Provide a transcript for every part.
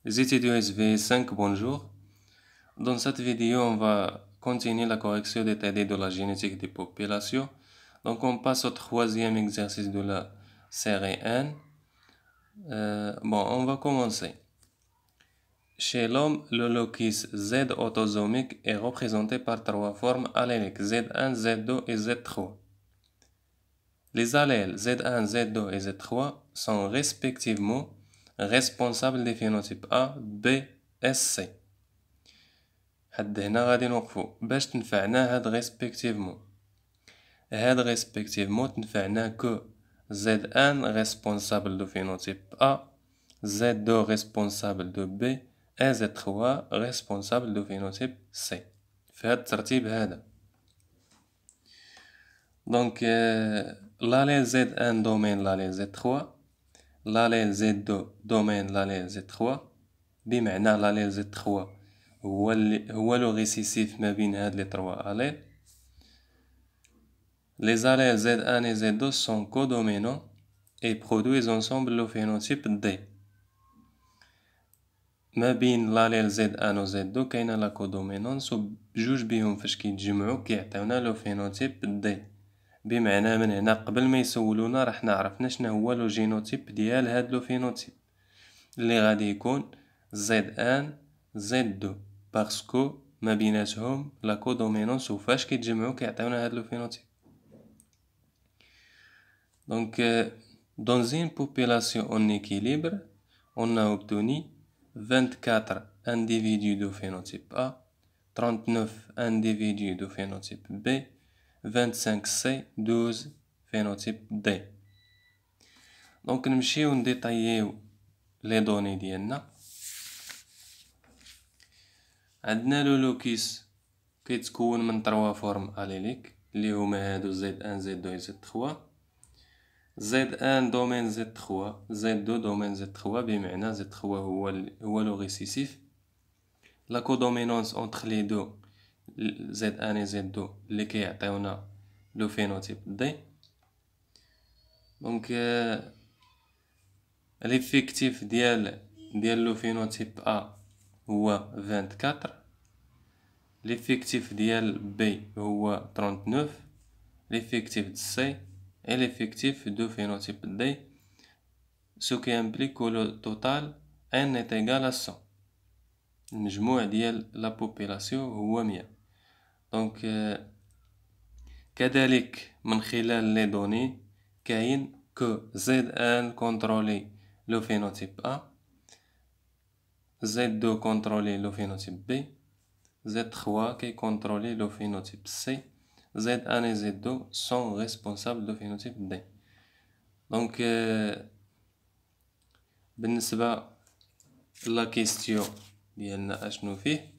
Les étudiants SV5, bonjour. Dans cette vidéo, on va continuer la correction détaillée de la génétique des populations. Donc, on passe au troisième exercice de la série N. On va commencer. Chez l'homme, le locus Z autosomique est représenté par trois formes alléliques Z1, Z2 et Z3. Les allèles Z1, Z2 et Z3 sont respectivement responsables des phénotypes A, B et C. حد هنا غادي نوقفو باش تنفعنا هاد respectivement. هاد respectivement تنفعنا que Z1 responsable du phénotype A, Z2 responsable de B et Z3 responsable du phénotype C. في هاد الترتيب هذا. Donc l'allèle Z1 domine l'allèle Z3, l'allèle Z2 domine l'allèle Z3. بمعنى l'allèle Z3 هو le récessif ما بين هاد les trois allèles. Les allèles Z1 et Z2 sont codominants et produisent ensemble le phénotype D. ما بين l'allèle Z1 و Z2 كاينه لا codominance و بجوج بيهم فاش كيتجمعوا كيعطيونا لو phénotype D. بمعنى من هنا قبل ما يسولونا راح عرفنا شنو هو لو جينوتيب ديال هاد لو phénotype اللي غادي يكون Z1 Z2 باسكو ما بيناتهم لا كودومينونس وفاش كيتجمعوا كيعطيونا هاد لو phénotype. Donc dans une population en équilibre, on a obtenu 24 individus de phénotype A, 39 individus de phénotype B, 25C, 12 phénotype D. Donc نمشيو نديطاييو لي دوني ديالنا. عندنا لو لوكيس كيتكون من 3 فورم اليليك اللي هما هادو Z1 Z2 Z3. Z1 دومين Z3 Z2 دومين Z3 بمعنى Z3 هو لو ريسيسيف. لا كودومينونس اونتر لي دو Z1 et Z2 اللي كيعطيونا لو phénotype D. دونك l'effectif ديال لو phénotype A هو 24. l'effectif ديال B هو 39. l'effectif de C et l'effectif de phénotype D, ce qui implique que le total N est égal à 100. المجموع ديال la population هو 100. donc كذلك من خلال لي دوني كاين que Z1 contrôler le phénotype A, Z2 contrôler le phénotype B, Z3 qui contrôler le phénotype C, Z1 et Z2 sont responsables du phénotype D. Donc بالنسبة la question ديالنا اشنو فيه.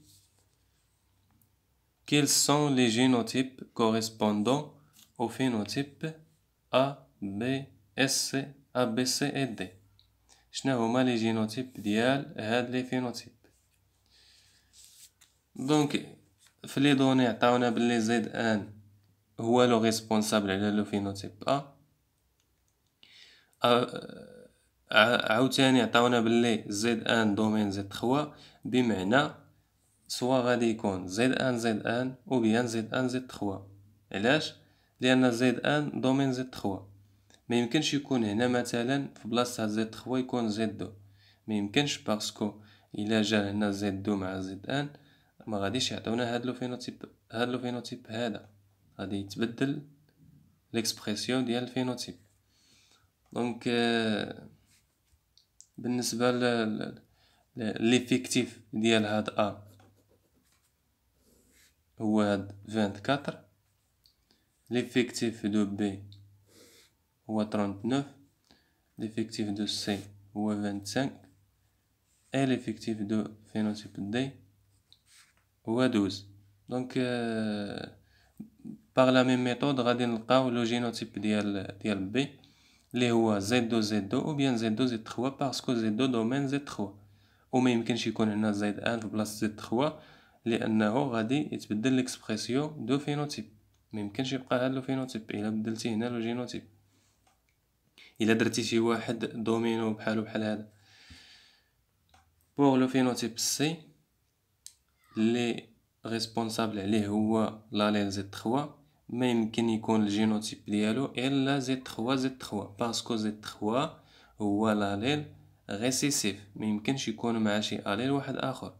Quels sont les génotypes correspondant au phénotype A, B, S, A, B, C et D. شنو هما لي جينوتيب ديال هاد لي فينوتيب. دونك في لي دوني عطاونا بلي Z1 هو لو ريسبونسابل على لو فينوتيب A. عاوتاني عطاونا بلي Z1 دومين Z3 بمعنى سوا غادي يكون Z1 Z1 ou bien Z1 Z3. علاش؟ لأن Z1 دومين Z3. ما يمكنش يكون هنا مثلا في بلاصة هاد Z3 يكون Z2. ما يمكنش باسكو إلا جا هنا Z2 مع Z1 ما غاديش يعطونا هاد لو فينوتيب هذا. غادي يتبدل ليكسبرسيون ديال الفينوتيب. دونك بالنسبة ليفيكتيف ديال هاد A هو هاد 24. l'effectif de B هو 39. l'effectif de C هو 25 et l'effectif de phénotype D هو 12. donc par la même méthode غادي نلقاو لو جينوتيب ديال B اللي هو Z2 Z2 ou bien Z2 Z3 باسكو Z2 دومين Z3 وما يمكنش يكون هنا Z1 في بلاصة Z3 لأنه غادي يتبدل ليكسبرسيون دو فينوتيب. ما يمكنش يبقى هاد لو فينوتيب الا بدلتي هنا لو جينوتيب. الا درتي شي واحد دومينو بحال هذا. pour le phénotype C اللي ريسبونسابل عليه هو لاليل Z3 ما يمكن يكون الجينوتيب ديالو الا Z3 باسكو Z3 هو لاليل ريسيسيف، ما يمكنش يكون مع شي اليل واحد اخر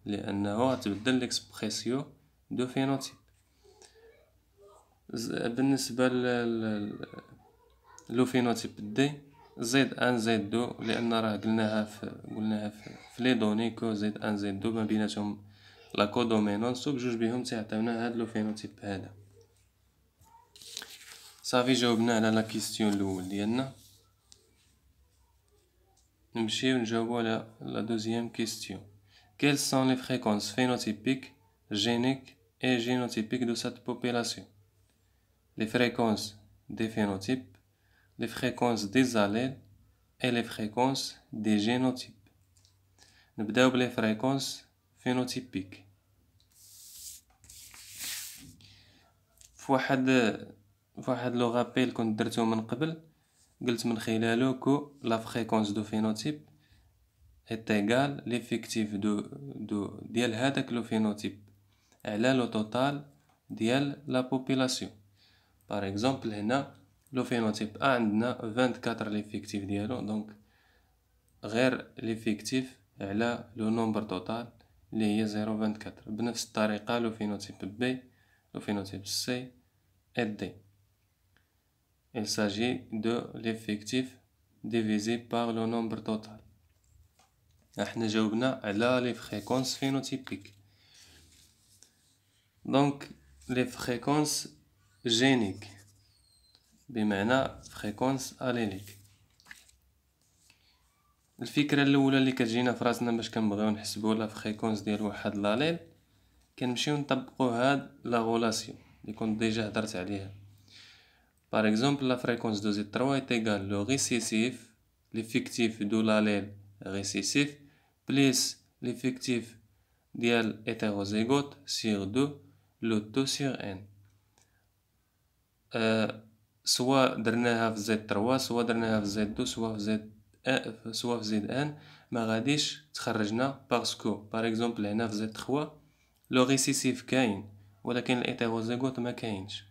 لانه تبدل ليكسبريسيون دو فينوتيب. بالنسبه لو فينوتيب دي Z1 Z2 لان راه قلناها في لي دوني كو Z1 Z2 ما بيناتهم لا كودومينونس وبجوج بهم تيعطيونا هاد لو فينوتيب هذا. صافي جاوبنا على لا كيستيون الاول ديالنا. نمشيو نجاوبو على لا دوزيام كيستيون. Quelles sont les fréquences phénotypiques, géniques et génotypiques de cette population? Les fréquences des phénotypes, les fréquences des allèles et les fréquences des génotypes. نبداو بلي fréquences phénotypiques. فواحد لو غابيل كنت درتو من قبل قلت من خلالو كو لا فريكونس دو فينوتيب est égal l'effectif ديال هذاك لو فينوتيب على لو توتال ديال لا بوبولاسيون. باغ اكزومبل هنا لو فينوتيب ا عندنا 24 ليفيكتيف ديالو، دونك غير ليفيكتيف على لو نومبر توتال اللي هي 0.24. بنفس الطريقه لو فينوتيب بي، لو فينوتيب سي et D. Il s'agit de l'effectif divisé par le nombre total. احنا جاوبنا على les fréquences phénotypiques. Donc les fréquences géniques بمعنى fréquences alléliques. الفكرة الأولى اللي كتجينا في راسنا باش كنبغيو نحسبو لا فريكونس ديال واحد لاليل كنمشيو نطبقو هاد لا غولاسيون اللي كنت ديجا هدرت عليها. Par exemple, la fréquence de Z3 est égale le récessif, l'effectif de l'allèle récessif, plus l'effectif dial hétérozygote sur 2, le taux sur n. سواء درناها في Z3 سواء درناها في Z2 سواء في ZN ما غاديش تخرجنا باسكو باغ اكزومبل هنا في Z3 لو ريسيسيف كاين ولكن الهيتيروزيغوت ما كاينش.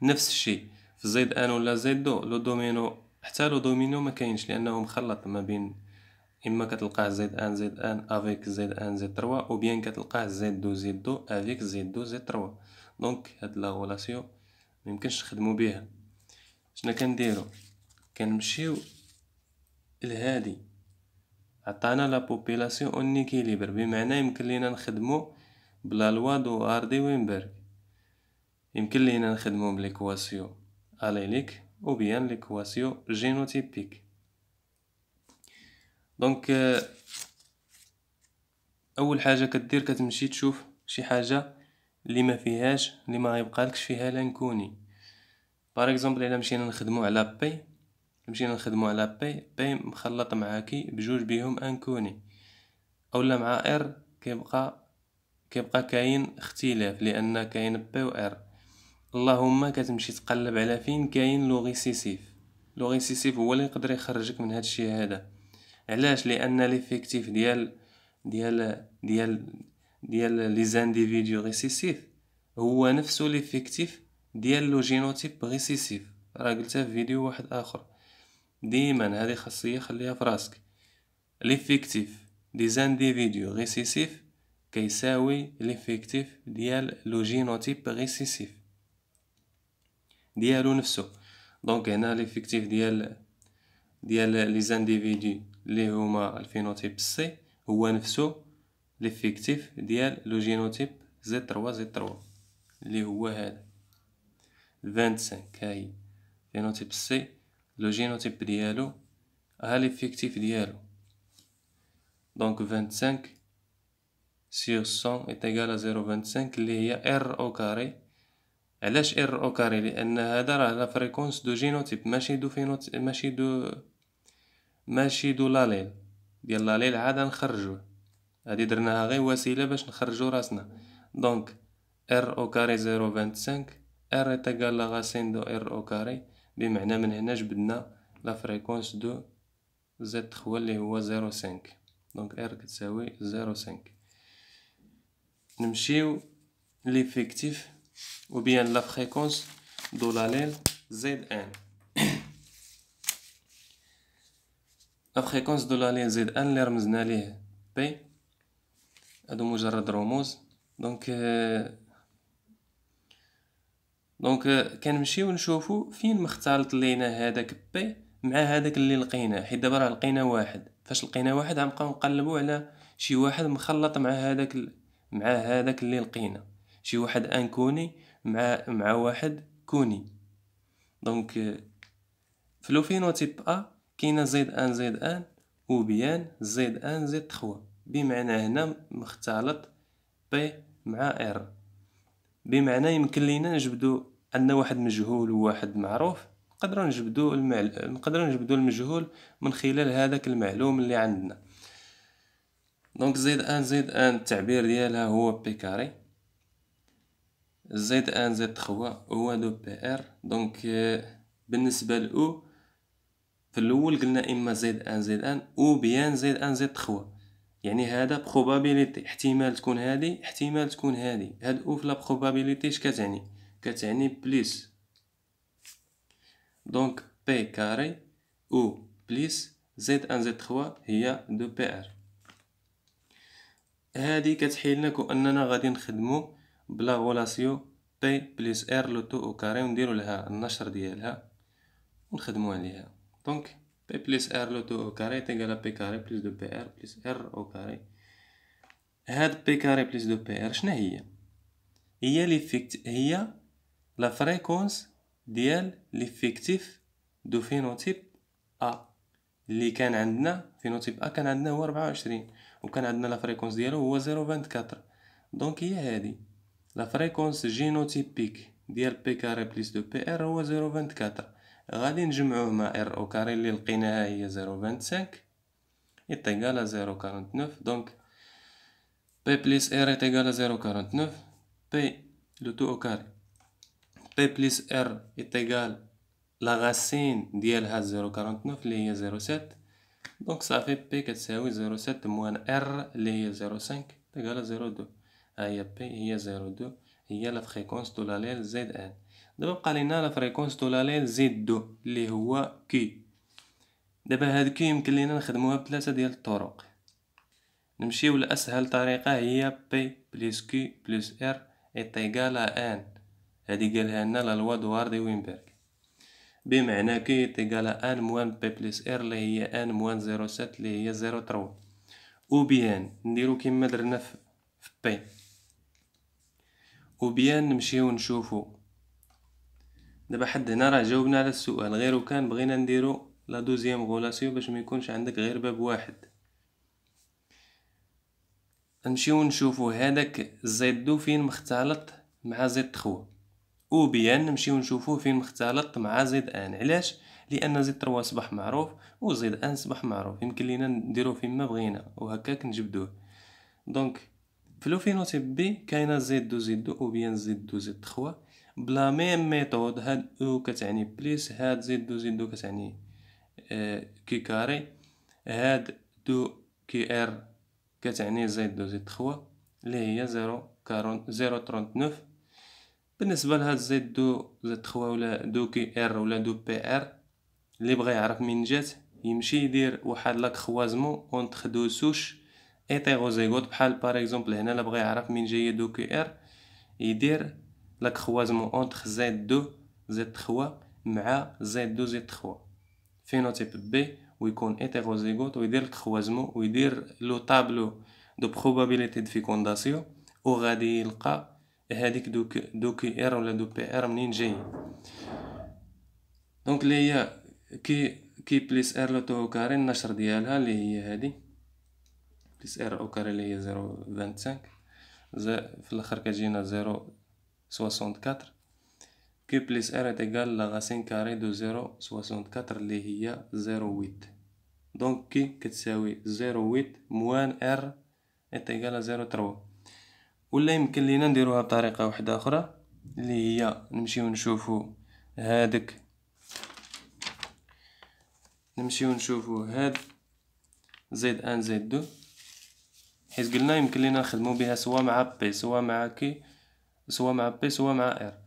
نفس الشيء في زد ان ولا زد دو لو دومينو حتى لو دومينو ما كاينش لانه مخلط ما بين اما كتلقاه زد ان افيك زد ان زد 3 او بيان كتلقاه زد دو افيك زد 3. دونك هاد لا غولاسيون ما يمكنش نخدمو بها. شنا كنديرو كنمشيو لهادي عطانا لا بوبولاسيون اون ايكيليبر بمعنى يمكن لينا نخدمو بلا لوا دو اردي وينبرغ، يمكن لينا نخدمو بليكواسيون اليليك او بيان ليكواسيون جينوتيبيك. دونك اول حاجه كدير كتمشي تشوف شي حاجه اللي ما فيهاش اللي ما يبقالكش فيها لانكوني. باغ اكزومبل الا مشينا نخدمو على بي مخلط مع كي بجوج بيهم انكوني اولا مع ار كيبقى كاين اختلاف لان كاين بي و ار. اللهم كتمشي تقلب على فين كاين لو ريسيسيف هو اللي يقدر يخرجك من هاد الشيء هذا. علاش؟ لان ليفيكتيف ديال لي زانديفيديو ريسيسيف هو نفسه ليفيكتيف ديال لو جينوتيب ريسيسيف. راه قلتها في فيديو واحد اخر. ديما هذه خاصيه خليها في راسك، ليفيكتيف دي زانديفيديو ريسيسيف كيساوي ليفيكتيف ديال لو جينوتيب ريسيسيف ديالو نفسه. دونك هنا ليفيكتيف ديال لي زانديفيدو اللي هما الفينوتيب سي هو نفسه ليفيكتيف ديال لو جينوتيب زد 3 اللي هو هذا 25. هاي فينوتيب سي لو جينوتيب ديالو ها ليفيكتيف ديالو. دونك 25 sur 100 est égal à 0.25 اللي هي r au carré. علاش r au carré؟ لان هذا راه لا فريكونس دو جينوتيب ماشي دو فينوتيب ماشي دو لاليل ديال لاليل عاد نخرجوه. هادي درناها غير وسيله باش نخرجو راسنا. دونك r au carré 0.25 r est égal à racine de r au carré بمعنى من هنا جبدنا لا فريكونس دو z3 اللي هو 0.5. دونك ار كتساوي 0.5. نمشيو ليفيكتيف ou bien la fréquence de l'allèle Z1. La fréquence de l'allèle Z1 اللي رمزنا ليه P، هادو مجرد رموز. دونك كنمشيو نشوفو فين مختلط لينا هداك بي مع هداك اللي لقيناه، حيت دابا راه لقينا واحد. فاش لقينا واحد غنبقاو نقلبو على شي واحد مخلط مع هداك اللي لقينا، شي واحد انكوني مع واحد كوني. دونك في لو فينوتيب ا كاينه زد ان زد ان او بيان زد ان زد 3، بمعنى هنا مختلط بي مع ار، بمعنى يمكن لينا نجبدو عندنا واحد مجهول وواحد معروف، نقدروا نجبدو المجهول من خلال هذاك المعلوم اللي عندنا. دونك زد ان التعبير ديالها هو بي كاري، زد ان زد 3 هو دو بي ار. دونك بالنسبه لاو في الاول قلنا اما زد ان او بيان زد ان زد 3، يعني هذا بروبابيليتي، احتمال تكون هذه احتمال تكون هذه. هاد او في لا بروبابيليتي اش كتعني بليس. دونك بي كاري او بليس زد ان زد 3 هي دو بي ار. هادي كتحيلنا كأننا غادي نخدمو بلا غولاسيو بي بليس ار لو تو او كاري ونديرو لها النشر ديالها ونخدمو عليها. دونك بي بليس ار لو تو او كاري تيغال بي كاري بليس دو بي ار بليس ار او كاري. هاد بي كاري بليس دو بي ار شنا هي؟ هي لا فريكونس ديال ليفيكتيف دو فينوتيب ا اللي كان عندنا. فينوتيب ا كان عندنا هو 24 وكان عندنا لا فريكونس ديالو هو 0.24. دونك هي هادي لا فريكونس جينوتيبيك ديال بي كاري بليس دو بي ار هو 0.24. غادي نجمعوه مع ار او كاري اللي لقيناها هي 0.25 يتيغال 0.49. دونك بي بليس ار يتيغال 0.49 بي لو تو او كاري بي بليس ار يتيغال لا غاسين ديالها 0.49 اللي هي 0.7. دونك صافي بي كتساوي 0.7 موان ار اللي هي 0.5 تيغال 0.2. ها هي بي هي 0.2 هي لا فريكونس دو لاليل زد ان. دابا بقى لينا لا فريكونس دو لاليل زد 2 اللي هو كي. دابا هاد كي يمكن لينا نخدموها بثلاثه ديال الطرق. نمشيو لاسهل طريقه هي بي بلس كي بلس ار ايتيغال ان. هادي قالها لنا لا لوا دوار دي وينبرغ، بمعنى كي ايتيغال ان موان بي بلس ار اللي هي ان موان 0.7 اللي هي 0.3. او بيان نديرو كيما درنا في بي، او بيان نمشيو نشوفو. دابا حد هنا راه جاوبنا على السؤال، غير وكان بغينا نديرو لا دوزيام غولاسيو باش ما يكونش عندك غير باب واحد. نمشيو نشوفو هذاك زد دو فين مختلط مع زد 3، او بيان نمشيو نشوفوه فين مختلط مع زد ان. علاش؟ لان زد 3 اصبح معروف وزد ان اصبح معروف، يمكن لينا نديروه فين ما بغينا وهكاك نجبدوه. دونك في لو فينوتيب بي كاينه زد دو زد دو او بيان زد دو زد 3 بلا ميم ميثود. هاد او كتعني بليس، هاد زد دو زد دو كتعني كي كاري، هاد دو كي ار كتعني زد دو زد 3 اللي هي 0.39. بالنسبه لهاد زد دو زد 3 ولا دو كي ار ولا دو بي ار، اللي بغى يعرف من جات يمشي يدير واحد لا كروازمون اونتر دو سوش ايتيروزيغوت. بحال باغ اكزومبل هنا لا بغى يعرف من جايه دو كي ار يدير لا كروازمون اونتر زد دو زد 3 مع زد دو زد 3 فينوتيب بي ويكون ايتيروزيغوت ويدير الكروازمون ويدير لو طابلو دو بروبابيليتي دو فيكونداسيون وغادي يلقى هذيك دو كي ار ولا دو بي ار منين جاي. دونك اللي هي كي بليس ار لو تو كاري النشر ديالها اللي هي هادي بليس ار او كاري اللي هي 0.25 في الاخر كتجينا 0.64. كي بليس ار ايتيغال لا غاسين كاري دو 0.64 اللي هي 0.8. دونك كي كتساوي 0.8 موان ار ايتيغال 0.3. ولا يمكن لينا نديروها بطريقه واحده اخرى اللي هي نمشيو نشوفو هادك، نمشيو نشوفو هاد زد ان زد دو، حيت قلنا يمكن لينا نخدمو بها سوا مع بي سوا مع كي سوا مع بي سوا مع ار.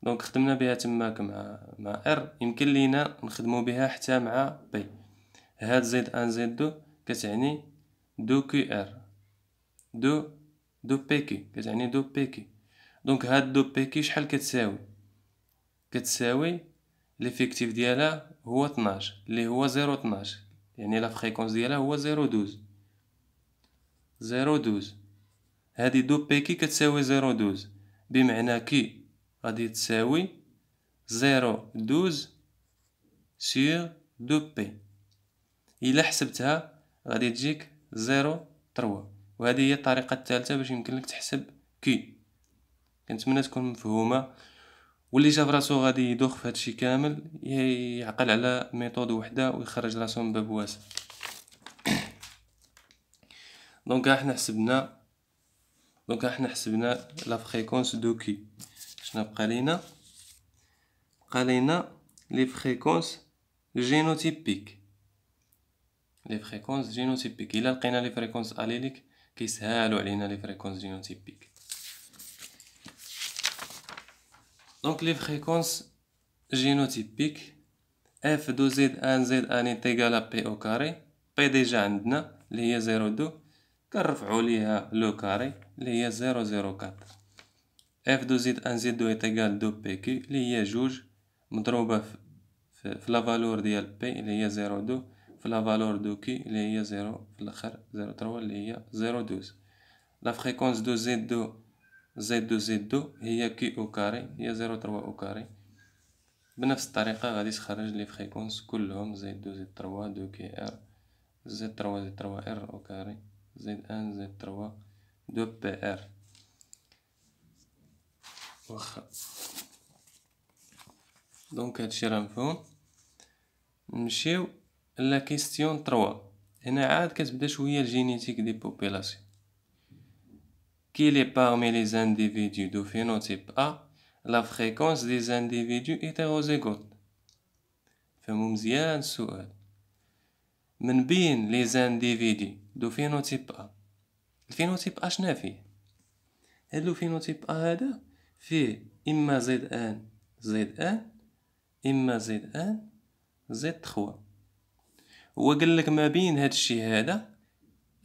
دونك خدمنا بها تماك مع ار، يمكن لينا نخدمو بها حتى مع بي. هاد زد ان زد دو كتعني دو كي ار، دو بي كي كتعني دو بي كي. دونك هاد دو بي كي شحال كتساوي؟ كتساوي ليفيكتيف ديالها هو 12 اللي هو 0.12، يعني لا فريكونس ديالها هو 0.12. هادي دو بي كي كتساوي 0.12، بمعنى كي غادي تساوي 0.12 سور دو بي. الا حسبتها غادي تجيك 0.3. وهذه هي الطريقه الثالثه باش يمكن لك تحسب كي. كنتمنى تكون مفهومه، واللي شاف راسو غادي يدوخ في هادشي كامل يعقل على ميثود وحده ويخرج راسو من باب واسع. دونك احنا حسبنا لا فريكونس دو كي. شنو بقى لينا؟ بقى لينا لي فريكونس جينوتيبيك. الا لقينا لي فريكونس اليليك كيسهالوا علينا لي فريكونس جينوتيبيك. دونك لي فريكونس جينوتيبيك اف دو زد ان زد ان est égal à بي او كاري. بي ديجا عندنا اللي هي 0.2، كنرفعوا ليها لو كاري اللي هي 0.04. اف دو زد ان زد دو est égal دو بي كي اللي هي جوج مضروبة في لا فالور ديال بي اللي هي 0.2 في لا فالور دو كي اللي هي 0 في الاخر 0.3 اللي هي 0.12. لا فريكونس دو زد دو هي كي او كاري هي 0.3 او كاري. بنفس الطريقة غادي تخرج لي فريكونس كلهم زد دو زد 3 دو كي ار زد 3 ار او كاري زد ان زد 3 دو بي ار. واخا دونك هادشي راه مفهوم. نمشيو لا كيستيون 3. هنا عاد كتبدا شويه الجينيتيك دي بوبولاسيون. Qu'il est parmi les individus de phénotype A la fréquence des individus hétérozygotes. فهموا مزيان السؤال. من بين لي زانديفيدي دو فينوتيب A، الفينوتيب A شنا فيه؟ هاد لو فينوتيب A هذا فيه اما زد ان اما زد ان زد 3. هو قالك ما بين هاد الشي هذا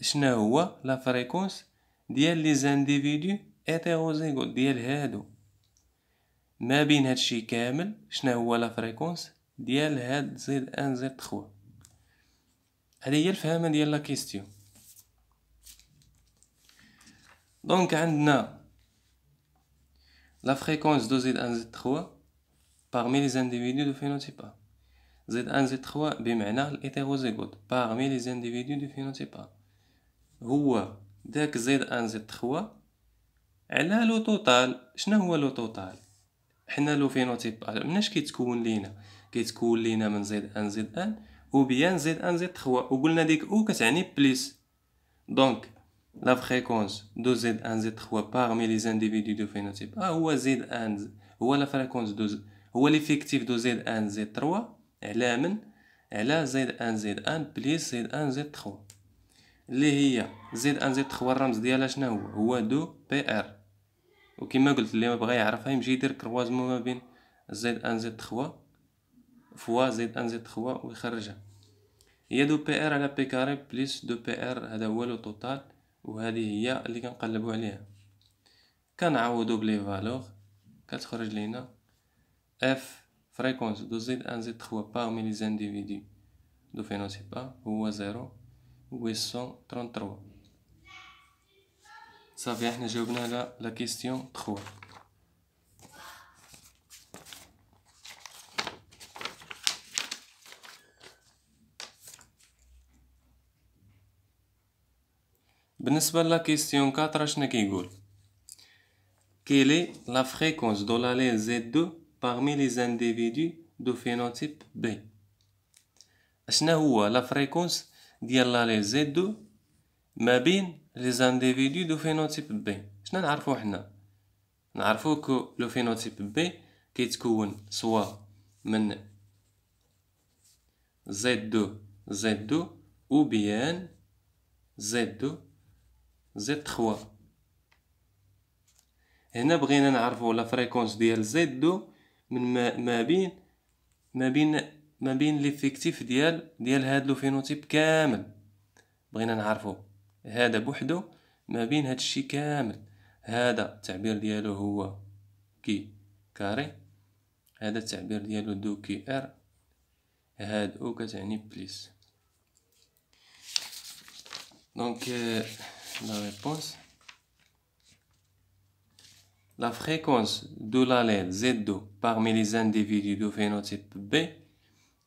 شنا هو لا فريكونس ديال لي زانديفيدو هيتيروزيغوت ديال هادو. ما بين هادشي كامل شنا هو لا فريكونس ديال هاد زد ان زد 3. هذه هي الفهمه ديال لا كيستيون. دونك عندنا لا فريكونس دو زد ان زد 3 parmi les individus de phénotype A. زد ان زد 3 بمعنى الهيتيروزيغوت parmi les individus de phénotype A هو داك زد ان زد 3 على لو توتال. شنو هو لو توتال؟ حنا لو فينوتيب مناش كيتكون لينا من زد ان زد ان او بيان زد ان زد 3، وقلنا ديك او كتعني بليس. دونك لا فريكونس دو زد ان زد 3 parmi les individus de phénotype هو زد ان، هو لا فريكونس هو ليفيكتيف دو زد ان زد 3 على من؟ على زد ان زد ان بليس زد ان زد 3 اللي هي زد ان زد 3 الرمز ديالها شنو هو دو بي ار. وكما قلت اللي ما بغى يعرفها يمشي يدير كروازمون ما بين زد ان زد 3 فوا زد ان زد 3 ويخرجها. هي دو بي ار على بي كاري بليس دو بي ار، هذا هو لو توتال، وهذه هي اللي كنقلبوا عليها. كنعوضوا بلي فالور كتخرج لينا اف فريكونس دو زد ان زد 3 parmi les individus دو phénotype A هو 0.833. صافي احنا جاوبنا على لا كيستيون 3. بالنسبه لا كيستيون 4 شنو كيقول؟ Quelle est la fréquence de l'allèle Z2 parmi les individus de phénotype B؟ شنو هو لا فريكونس ديال l'allèle Z2 ما بين les individus de phénotype B؟ شنو نعرفو حنا؟ نعرفو كو لو فينوتيب B كيتكون سوا من Z2 او بيان Z2 Z3. هنا بغينا نعرفو لا فريكونس ديال Z2 من ما بين ليفيكتيف ديال هاد لو فينوتيب كامل. بغينا نعرفو هذا بوحدو ما بين هاد الشي كامل. هذا التعبير ديالو هو كي كاري، هذا التعبير ديالو دو كي ار، هاد او كتعني بليس. دونك لا ريبونس، la fréquence de l'allèle Z2 parmi les individus du phénotype B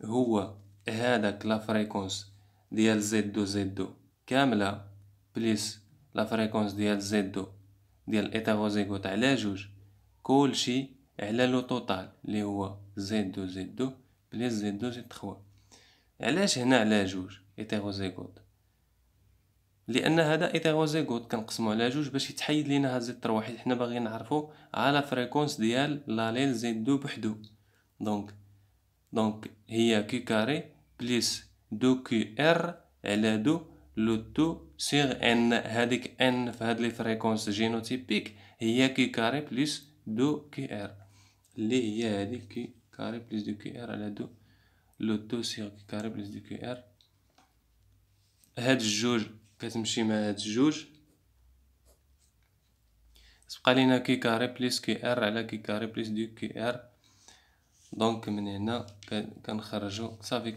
هو هذاك لا فريكونس ديال Z2 كاملة بليس لا فريكونس ديال Z2 ديال الإيتيروزيغوت على جوج، كلشي على لو توتال اللي هو Z2 بليس Z3. علاش هنا على جوج إيتيروزيغوت؟ لان هذا ايتيروزيغوت كنقسمو على جوج باش يتحيد لينا هاد Z3 حيت حنا باغيين نعرفو على فريكونس ديال لاليل Z2 بوحدو. دونك هي كي كاري بليس دو كي ار على دو لو تو سيغ ان. هاديك ان في هاد لي فريكونس جينوتيبيك هي كي كاري بليس دو كي ار، اللي هي هاديك كي كاري بليس دو كي ار على دو لو تو سيغ كي كاري بليس دو كي ار. هاد الجوج كتمشي مع هاد الجوج، تبقى لينا كي كاري بليس كي ار على كي كاري بليس دو كي ار. دونك من هنا كنخرجو صافي،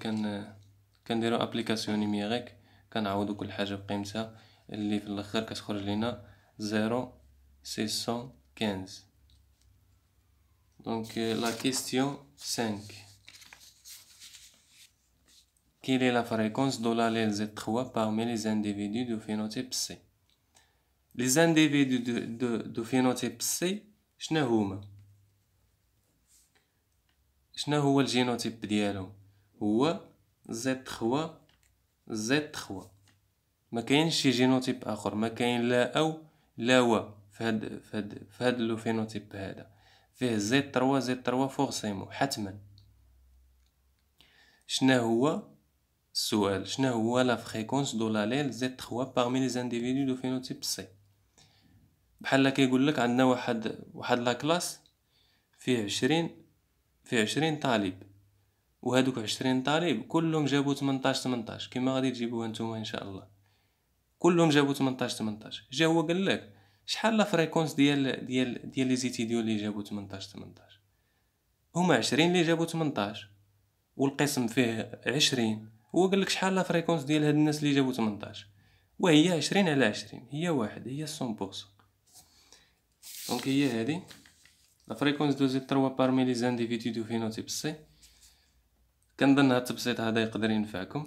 كنديرو ابليكاسيون نيميريك، كنعوضو كل حاجه بقيمتها اللي في الاخر كتخرج لينا 0.615. دونك لا كيستيون 5: quelle est la fréquence de l'allèle Z3 parmi les individus du phénotype C? Les individus de phénotype C شنو هما؟ شنو هو الجينوتيب ديالهم؟ هو Z3 ما كاينش شي جينوتيب اخر، ما كاين لا او لا و في هاد لو فينوتيب هذا فيه Z3 فورسيمون حتما. شنو هو السؤال؟ شنو هو لا فريكونس دو لاليل Z3 parmi les individus du phénotype C؟ بحال كيقول لك عندنا واحد لا كلاس فيه 20 طالب، وهادوك 20 طالب كلهم جابوا 18 كما غادي تجيبوها نتوما ان شاء الله. كلهم جابوا 18. جا هو قال لك شحال لا فريكونس ديال لي زيتيديو اللي جابوا 18. هما 20 اللي جابوا 18 والقسم فيه 20. هو قال لك شحال لا فريكونس ديال هاد الناس اللي جابوا 18، وهي 20 على 20 هي واحد، هي 100%. دونك هي هادي لا فريكونس دو Z3 parmi les individus du phénotype C. كنظن هاد التبسيط هذا يقدر ينفعكم،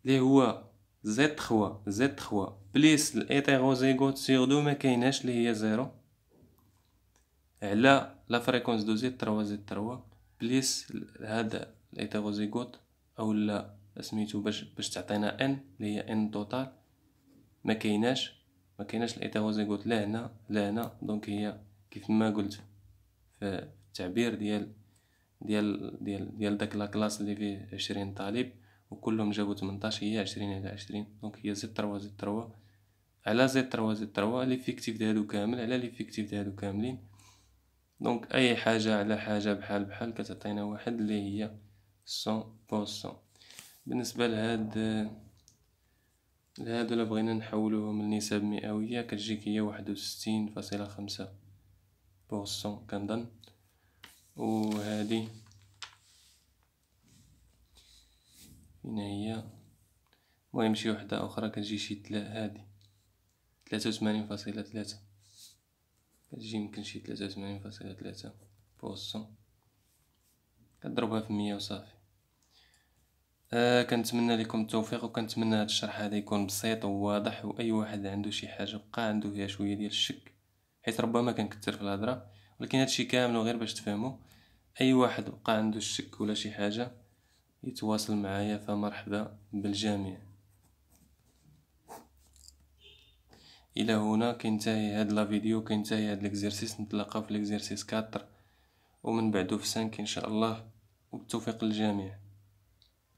اللي هو Z3 بليس الإيتيروزيغوت سيغ دو ما كايناش اللي هي 0 على لا فريكونس دو Z3 بليس هذا الإيتيروزيغوت او لا سميتو باش تعطينا ان اللي هي ان توتال. ما كايناش الإيتيروزيغوت لا هنا لا هنا. دونك هي كيف ما قلت في التعبير ديال داك لا كلاس اللي فيه 20 طالب وكلهم جابوا 18، هي 20 على 20. دونك هي Z3 على Z3 ليفيكتيف ديالو كامل على ليفيكتيف ديالو كاملين. دونك اي حاجه على حاجه بحال كتعطينا واحد اللي هي 100%. بالنسبه لهادو الا بغينا نحولوهم لنسب مئويه كتجيك هي 61.5% كنظن. وهادي فين هي؟ المهم شي وحده اخرى كتجي شي هادي 83.3 كتجي يمكن شي 83.3%. كضربها في 100 وصافي. كنتمنى لكم التوفيق، وكنتمنى هذا الشرح هذا يكون بسيط وواضح، واي واحد عنده شي حاجه بقى عنده فيها شويه ديال الشك، حيت ربما كنكثر في الهضره، ولكن هادشي كامل غير باش تفهموا. اي واحد بقى عنده الشك ولا شي حاجه يتواصل معايا، فمرحبا بالجميع. الى هنا كينتهي هاد لا فيديو، كينتهي هاد ليكزرسيس. نتلاقاو في ليكزرسيس 4 ومن بعدو في 5 ان شاء الله، وبالتوفيق للجميع.